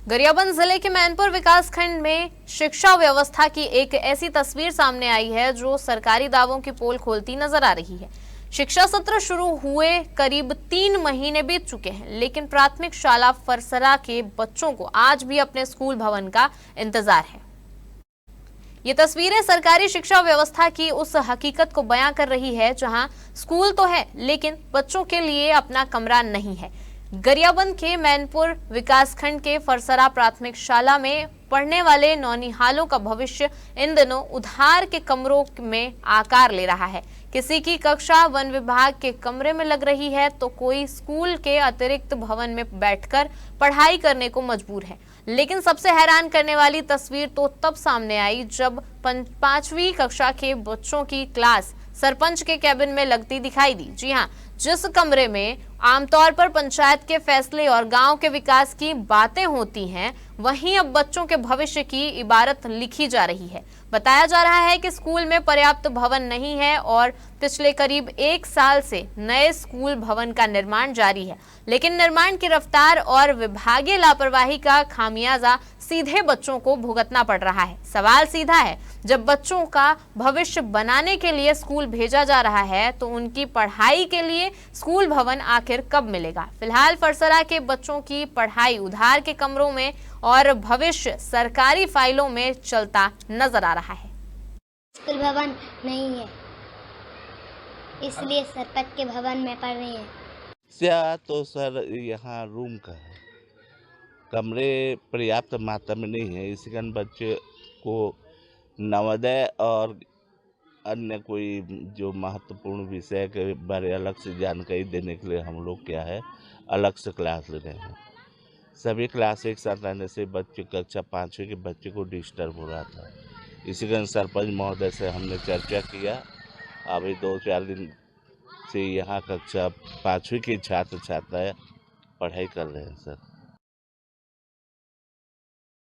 गरियाबंद जिले के मैनपुर विकासखंड में शिक्षा व्यवस्था की एक ऐसी तस्वीर सामने आई है जो सरकारी दावों की पोल खोलती नजर आ रही है। शिक्षा सत्र शुरू हुए करीब 3 महीने बीत चुके हैं, लेकिन प्राथमिक शाला फरसरा के बच्चों को आज भी अपने स्कूल भवन का इंतजार है। ये तस्वीरें सरकारी शिक्षा व्यवस्था की उस हकीकत को बयां कर रही है जहां स्कूल तो है लेकिन बच्चों के लिए अपना कमरा नहीं है। गरियाबंद के मैनपुर विकासखंड के फरसरा प्राथमिक शाला में पढ़ने वाले नौनिहालों का भविष्य इन दिनों उधार के कमरों में आकार ले रहा है। किसी की कक्षा वन विभाग के कमरे में लग रही है तो कोई स्कूल के अतिरिक्त भवन में बैठकर पढ़ाई करने को मजबूर है। लेकिन सबसे हैरान करने वाली तस्वीर तो तब सामने आई जब 5वीं कक्षा के बच्चों की क्लास सरपंच के कैबिन में लगती दिखाई दी। जी हाँ, जिस कमरे में आमतौर पर पंचायत के फैसले और गांव के विकास की बातें होती हैं, वहीं अब बच्चों के भविष्य की इबारत लिखी जा रही है। बताया जा रहा है कि स्कूल में पर्याप्त भवन नहीं है और पिछले करीब 1 साल से नए स्कूल भवन का निर्माण जारी है, लेकिन निर्माण की रफ्तार और विभागीय लापरवाही का खामियाजा सीधे बच्चों को भुगतना पड़ रहा है। सवाल सीधा है, जब बच्चों का भविष्य बनाने के लिए स्कूल भेजा जा रहा है तो उनकी पढ़ाई के लिए स्कूल भवन आखिर कब मिलेगा? फिलहाल फरसरा के बच्चों की पढ़ाई उधार के कमरों में और भविष्य सरकारी फाइलों में चलता नजर आ रहा है। स्कूल भवन नहीं है, इसलिए सरपंच के भवन में पढ़ रही है। समस्या तो सर यहाँ रूम का है, कमरे पर्याप्त मात्रा में नहीं है। इसी कारण बच्चे को नवोदय और अन्य कोई जो महत्वपूर्ण विषय के बारे अलग से जानकारी देने के लिए हम लोग क्या है अलग से क्लास ले रहे हैं। सभी क्लास एक साथ रहने से बच्चे कक्षा 5वीं के बच्चे को डिस्टर्ब हो रहा था। इसी कारण सरपंच महोदय से हमने चर्चा किया। अभी 2-4 दिन से यहाँ कक्षा 5वीं के छात्र छात्राएं पढ़ाई कर रहे हैं सर।